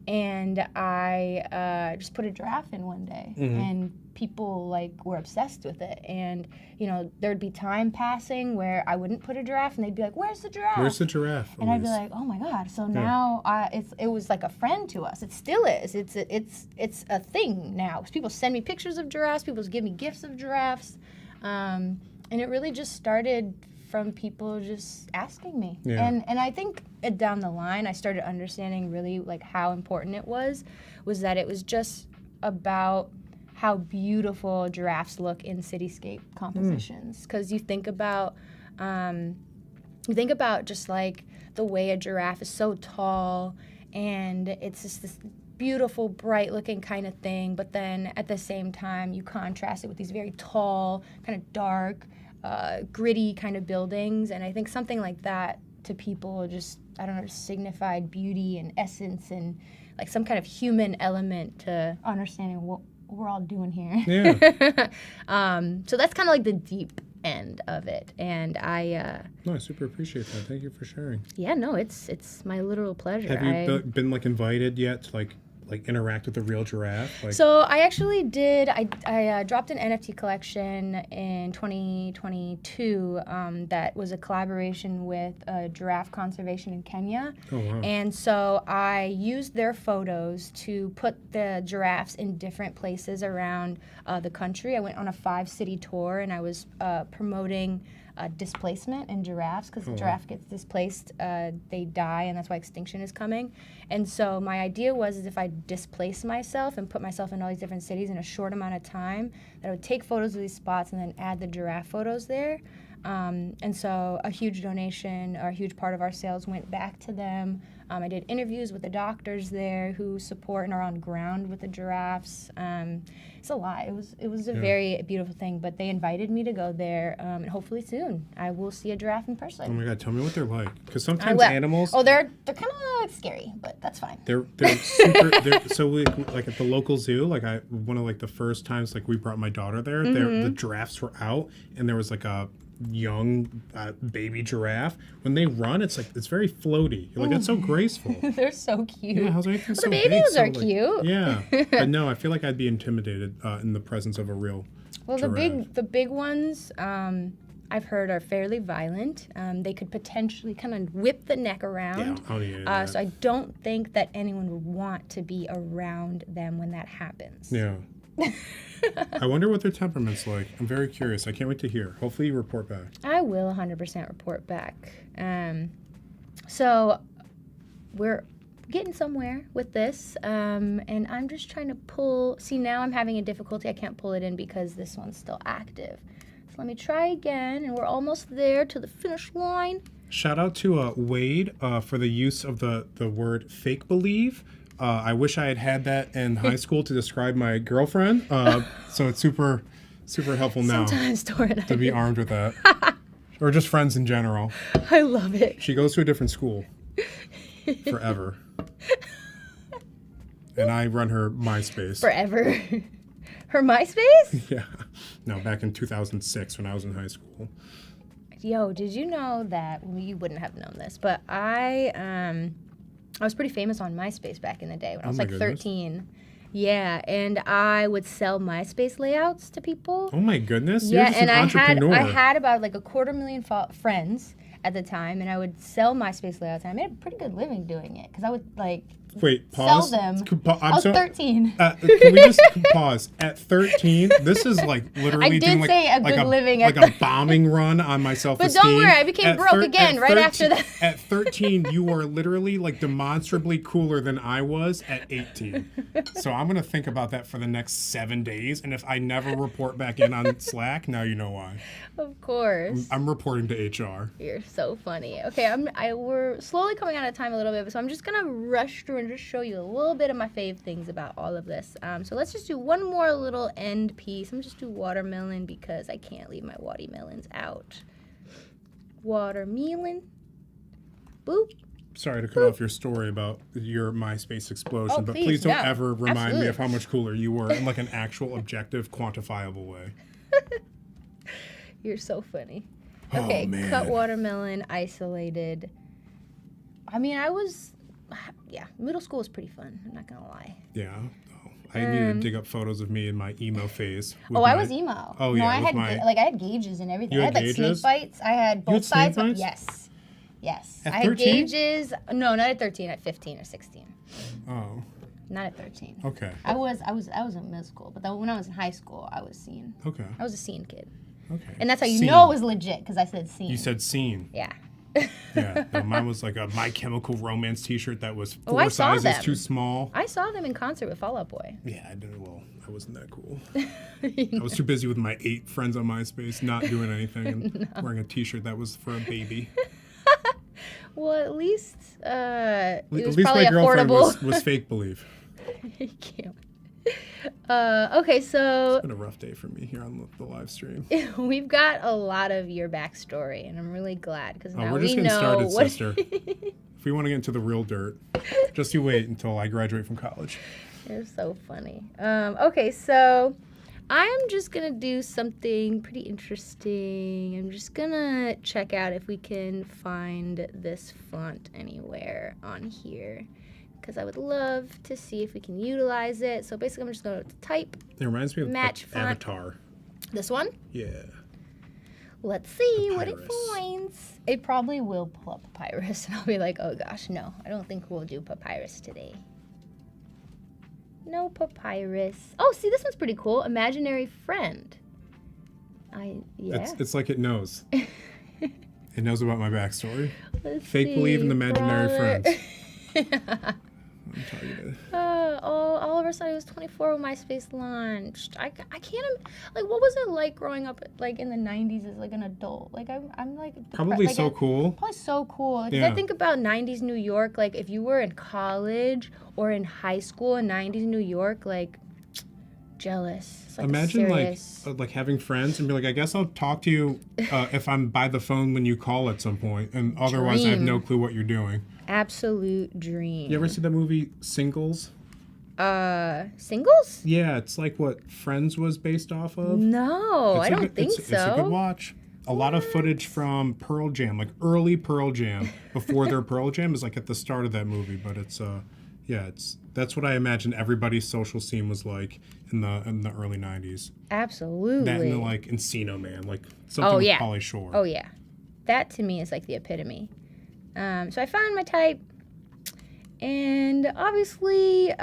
And I just put a giraffe in one day, and people were obsessed with it. And there'd be time passing where I wouldn't put a giraffe, and they'd be like, "Where's the giraffe? Where's the giraffe?" And I'd be like, "Oh my god!" So now it was like a friend to us. It still is. It's a thing now. People send me pictures of giraffes. People give me gifts of giraffes, and it really just started from people just asking me. And I think down the line I started understanding really how important it was that it was just about how beautiful giraffes look in cityscape compositions. Because you think about just the way a giraffe is so tall, and it's just this beautiful, bright looking kind of thing, but then at the same time you contrast it with these very tall, kind of dark, gritty kind of buildings. And I think something like that to people, just, I don't know, just signified beauty and essence and like some kind of human element to understanding what we're all doing here. Yeah. So that's kind of like the deep end of it. And I super appreciate that. Thank you for sharing. yeah, no, it's my literal pleasure. Have you been like invited yet to like interact with the real giraffe? Like, so I actually did. I dropped an NFT collection in 2022 that was a collaboration with Giraffe Conservation in Kenya. oh wow. And so I used their photos to put the giraffes in different places around the country. I went on a 5-city tour, and I was promoting displacement in giraffes, because the giraffe gets displaced, they die, and that's why extinction is coming. And so my idea was is if I displace myself and put myself in all these different cities in a short amount of time, that I would take photos of these spots and then add the giraffe photos there. And so a huge donation, or a huge part of our sales went back to them. I did interviews with the doctors there who support and are on ground with the giraffes. It's a lot. It was a very beautiful thing, but they invited me to go there, and hopefully soon I will see a giraffe in person. Oh my God, tell me what they're like. Because sometimes animals... Oh, they're kind of scary, but that's fine. They're super... so like at the local zoo, like one of like the first times like we brought my daughter there, the giraffes were out, and there was like a young baby giraffe. When they run, it's very floaty. You're like, that's so graceful. They're so cute. Yeah, how's anything so the big? babies So, are cute. Yeah, but no, I feel like I'd be intimidated in the presence of a real giraffe. The big ones I've heard are fairly violent. They could potentially kind of whip the neck around. Yeah, so I don't think that anyone would want to be around them when that happens. Yeah. I wonder what their temperament's like. I'm very curious. I can't wait to hear. Hopefully you report back. I will 100% report back. So we're getting somewhere with this, and I'm just trying to pull. See, now I'm having a difficulty. I can't pull it in because this one's still active. So let me try again, and we're almost there to the finish line. Shout out to Wade for the use of the word fake believe. I wish I had that in high school to describe my girlfriend. So it's super, super helpful now Sometimes, Torean, to be armed with that. Or just friends in general. I love it. She goes to a different school forever. And I run her MySpace. Forever. Her MySpace? Yeah. No, back in 2006 when I was in high school. Yo, did you know that, well, you wouldn't have known this, but I was pretty famous on MySpace back in the day when I was like 13. Yeah, and I would sell MySpace layouts to people. Oh my goodness. Yeah, You're just and an entrepreneur. I had about like 250,000 friends at the time, and I would sell MySpace layouts, and I made a pretty good living doing it because I would like Wait, pause. sell them. I was 13. Can we just pause? At 13, this is like literally I did doing like, say a good living like at a bombing run on my self-esteem. But don't worry, I became broke again right after that. At 13, you are literally like demonstrably cooler than I was at 18. So I'm going to think about that for the next 7 days. And if I never report back in on Slack, now you know why. Of course. I'm reporting to HR. You're so funny. Okay, we're slowly coming out of time a little bit, so I'm just gonna rush through and just show you a little bit of my fave things about all of this. So let's just do one more little end piece. I'm just do watermelon because I can't leave my watermelons out. Watermelon. Boop. Sorry to cut off your story about your MySpace explosion, but please don't ever remind me of how much cooler you were in like an actual objective, quantifiable way. You're so funny. Okay, cut watermelon, isolated. I mean, middle school was pretty fun. I'm not gonna lie. Yeah. Oh, I need to dig up photos of me in my emo phase. I was emo. Oh, no, yeah. I had gauges and everything. You I had like gauges? snake bites. I had both sides. Snake bites? Yes. At I had 13? gauges. No, not at 13. At 15 or 16. Oh. Not at 13. Okay. I was in middle school, but then when I was in high school, I was seen. Okay. I was a scene kid. Okay. And that's how you Scene. know it was legit, because I said scene. You said scene. Yeah. Yeah. No, mine was like a My Chemical Romance t-shirt that was I four saw sizes them. too small. I saw them in concert with Fall Out Boy. Yeah, I did. Well, I wasn't that cool. I was too busy with my 8 friends on MySpace, not doing anything, and wearing a t-shirt that was for a baby. Well, at least it was my probably girlfriend affordable. was fake believe. You can't. Okay, so It's been a rough day for me here on the live stream. we've got a lot of your backstory, and I'm really glad because now We're we just getting know started, what. sister. If we want to get into the real dirt, just you wait until I graduate from college. You're so funny. Okay, so I'm just gonna do something pretty interesting. I'm just gonna check out if we can find this font anywhere on here, because I would love to see if we can utilize it. So basically, I'm just gonna type It reminds me of match like, font. Avatar. This one. Yeah. Let's see what it Papyrus. finds. It probably will pull up papyrus, and I'll be like, oh gosh, no, I don't think we'll do papyrus today. No papyrus. Oh, see, this one's pretty cool. Imaginary friend. Yeah. It's like it knows. It knows about my backstory. Let's Fake believe in the see, imaginary brawler. friends. I'm targeted. All of a sudden it was 24 when MySpace launched. I can't like, what was it like growing up like in the 90s as like an adult? Like I'm like Probably like, so cool. Probably so cool. Because Yeah. I think about 90s New York, like if you were in college or in high school in 90s New York, like jealous. It's like Imagine serious. like having friends and be like, I guess I'll talk to you if I'm by the phone when you call at some point, and otherwise I have no clue what you're doing. Absolute dream. You ever see that movie Singles? Singles? Yeah, it's like what Friends was based off of. No, I don't think so. It's a good watch. A lot of footage from Pearl Jam, like early Pearl Jam, before their Pearl Jam is like at the start of that movie. But that's what I imagine everybody's social scene was like in the early '90s. Absolutely. That and like Encino Man, like something with Pauly Shore. Oh yeah, that to me is like the epitome. So I found my type, and obviously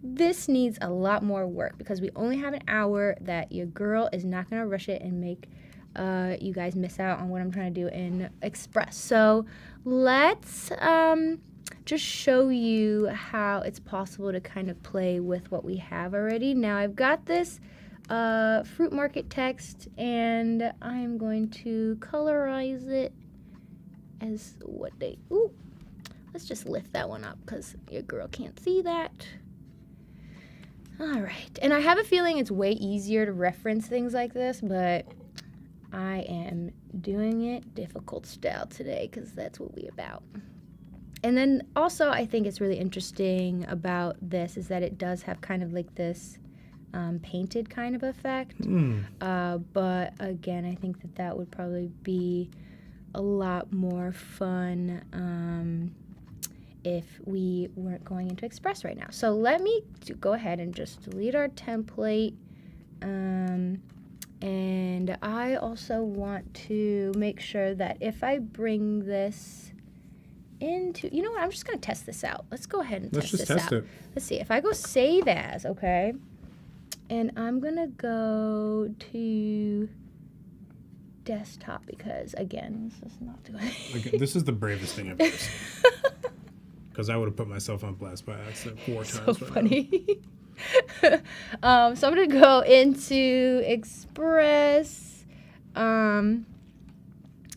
this needs a lot more work because we only have an hour. That your girl is not gonna rush it and make you guys miss out on what I'm trying to do in Express. So let's just show you how it's possible to kind of play with what we have already. Now I've got this fruit market text, and I'm going to colorize it as what they. Ooh, let's just lift that one up because your girl can't see that. All right, and I have a feeling it's way easier to reference things like this, but I am doing it difficult style today because that's what we about. And then also I think it's really interesting about this is that it does have kind of like this painted kind of effect. But again, I think that would probably be a lot more fun if we weren't going into Express right now. So let me go ahead and just delete our template. And I also want to make sure that if I bring this into, you know what, I'm just going to test this out. Let's go ahead and test this out. Let's just test it. Let's see. If I go save as, okay, and I'm going to go to desktop because, again, this is not doing it. Like, this is the bravest thing I've ever seen. Because I would have put myself on blast by accident 4 times. So funny. So I'm going to go into Express. And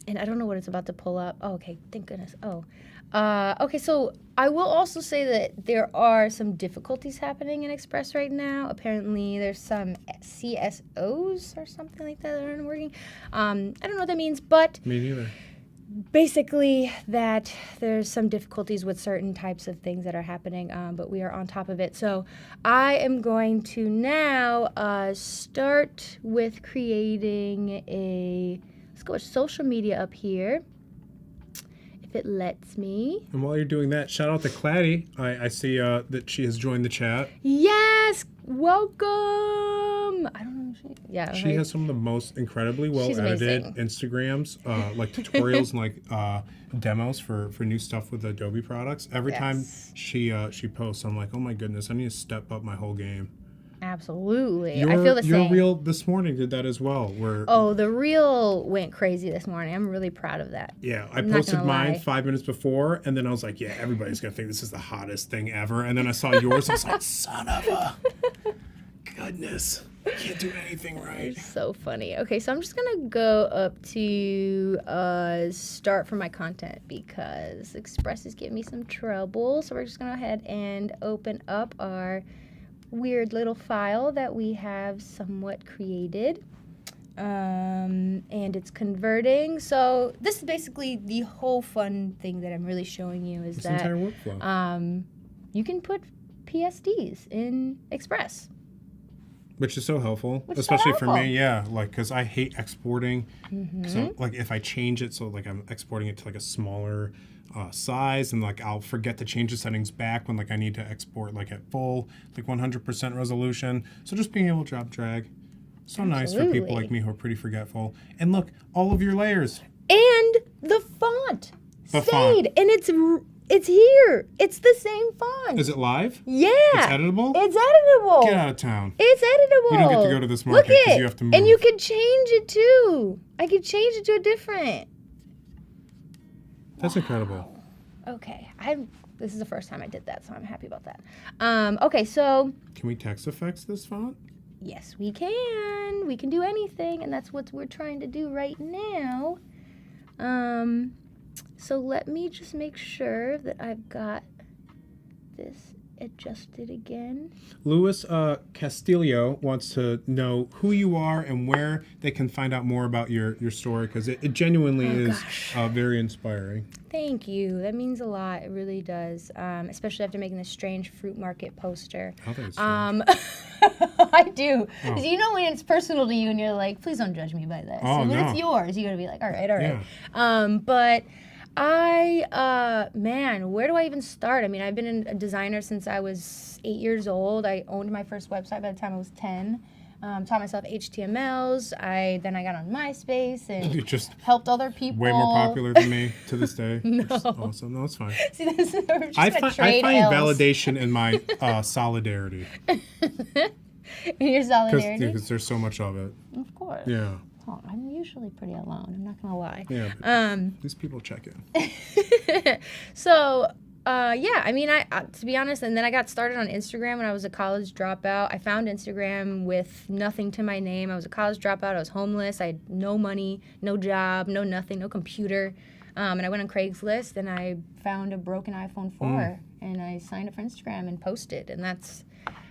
I don't know what it's about to pull up. Oh, okay. Thank goodness. Oh. Okay, so I will also say that there are some difficulties happening in Express right now. Apparently, there's some CSOs or something like that aren't working. I don't know what that means, but Me neither. basically that there's some difficulties with certain types of things that are happening, but we are on top of it. So I am going to now start with creating let's go with social media up here. If it lets me. And while you're doing that, shout out to Claddy. I see that she has joined the chat. Yes, welcome. I don't know. She has some of the most incredibly well edited Instagrams, like tutorials and like demos for new stuff with Adobe products. Every time she posts, I'm like, oh my goodness, I need to step up my whole game. Absolutely. I feel the same. Your reel this morning did that as well. The reel went crazy this morning. I'm really proud of that. Yeah, I posted mine 5 minutes before, and then I was like, yeah, everybody's going to think this is the hottest thing ever. And then I saw yours, I was like, son of a goodness. I can't do anything right. It's so funny. Okay, so I'm just going to go up to start for my content because Express is giving me some trouble. So we're just going to go ahead and open up our weird little file that we have somewhat created. And it's converting. So this is basically the whole fun thing that I'm really showing you is this that entire workflow. You can put PSDs in Express. Which is so helpful, Which is so especially for helpful. me, yeah. Like, because I hate exporting. So, like, if I change it, so like I'm exporting it to like a smaller size, and like I'll forget to change the settings back when like I need to export like at full, like 100% resolution. So just being able to drop drag, so nice for people like me who are pretty forgetful. And look, all of your layers. And the font The stayed, font. and it's here. It's the same font. Is it live? Yeah. It's editable? It's editable. Get out of town. It's editable. You don't get to go to this market Look 'cause it. you have to And you move. could change it too. I could change it to a different. That's incredible. Okay. This is the first time I did that, so I'm happy about that. Okay, so Can we text effects this font? yes, we can. We can do anything, and that's what we're trying to do right now. So let me just make sure that I've got this adjusted again. Luis Castillo wants to know who you are and where they can find out more about your story, because it genuinely is very inspiring. Thank you. That means a lot. It really does, especially after making this strange fruit market poster. I think it's I do. Because you know when it's personal to you and you're like, please don't judge me by this. Oh, and when no. it's yours, you got to be like, all right. Yeah. But man, where do I even start? I mean, I've been a designer since I was 8 years old. I owned my first website by the time I was 10. Taught myself HTMLs. Then I got on MySpace and You're just helped other people. way more popular than me to this day. No. Which is awesome. No, it's fine. See, this is we're just I gonna find trade L's. validation in my solidarity. In your solidarity? Because there's so much of it. Of course. Yeah. Oh, I'm usually pretty alone. I'm not gonna lie. Yeah. But these people check in. So, yeah, I mean, I to be honest, and then I got started on Instagram when I was a college dropout. I found Instagram with nothing to my name. I was a college dropout. I was homeless. I had no money, no job, no nothing, no computer. And I went on Craigslist and I found a broken iPhone 4 and I signed up for Instagram and posted. And that's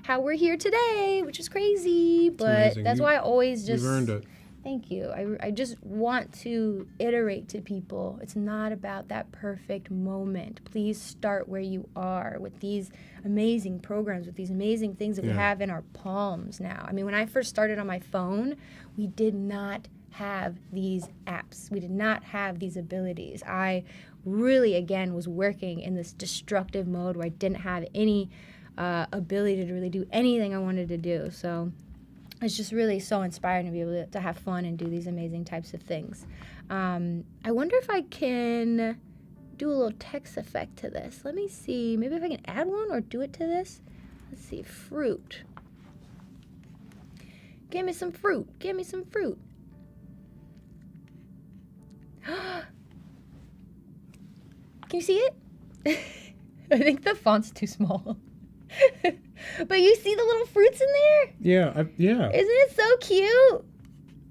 how we're here today, which is crazy. But amazing. that's why I always just... You've earned it. Thank you. I just want to iterate to people. It's not about that perfect moment. Please start where you are with these amazing programs, with these amazing things that we have in our palms now. I mean, when I first started on my phone, we did not have these apps. We did not have these abilities. I really, again, was working in this destructive mode where I didn't have any ability to really do anything I wanted to do. So it's just really so inspiring to be able to have fun and do these amazing types of things. I wonder if I can do a little text effect to this. Let me see. Maybe if I can add one or do it to this. Let's see. Fruit. Give me some fruit. Give me some fruit. Can you see it? I think the font's too small. But you see the little fruits in there? Yeah. Yeah. Isn't it so cute?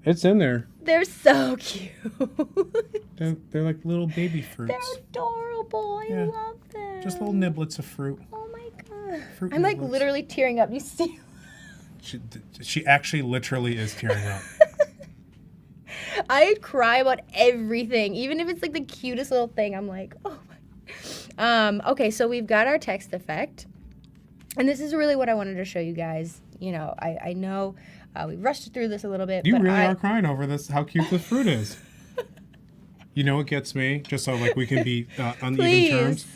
It's in there. They're so cute. They're like little baby fruits. They're adorable. I love them. Just little niblets of fruit. Oh my god. Fruit I'm like niblets. literally tearing up. You see? She actually literally is tearing up. I cry about everything, even if it's like the cutest little thing. I'm like, oh my. Okay, so we've got our text effect. And this is really what I wanted to show you guys. You know, I know we rushed through this a little bit. You but really are crying over this, how cute this fruit is. You know what gets me? Just so like we can be on even terms.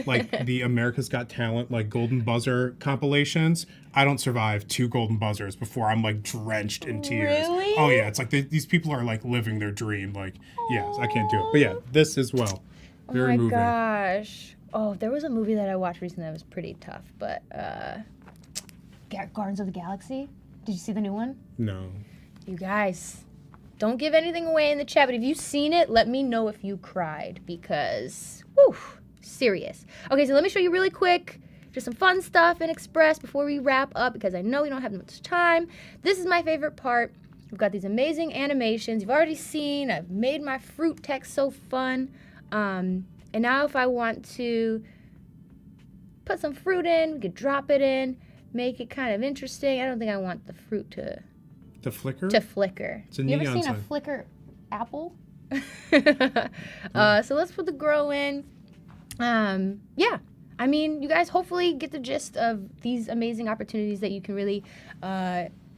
Like the America's Got Talent, like Golden Buzzer compilations. I don't survive 2 Golden Buzzers before I'm like drenched in tears. Really? Oh yeah, it's like these people are like living their dream. Like, yes, I can't do it. But yeah, this as well. Very oh my moving. gosh. Oh, there was a movie that I watched recently that was pretty tough, but Guardians of the Galaxy. Did you see the new one? No. You guys, don't give anything away in the chat, but if you've seen it, let me know if you cried because, whew, serious. Okay, so let me show you really quick just some fun stuff in Express before we wrap up because I know we don't have much time. This is my favorite part. We've got these amazing animations. You've already seen. I've made my fruit text so fun. And now if I want to put some fruit in, we could drop it in. make it kind of interesting. I don't think I want the fruit to flicker? flicker. It's a You ever neon seen a sign. flicker apple? So let's put the grow in. Yeah. I mean, you guys hopefully get the gist of these amazing opportunities that you can really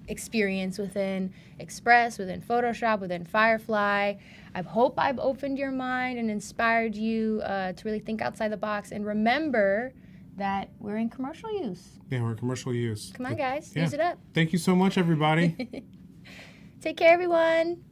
experience within Express, within Photoshop, within Firefly. I hope I've opened your mind and inspired you to really think outside the box. And remember that we're in commercial use. Yeah, we're in commercial use. Come on, guys. Yeah. Use it up. Thank you so much, everybody. Take care, everyone.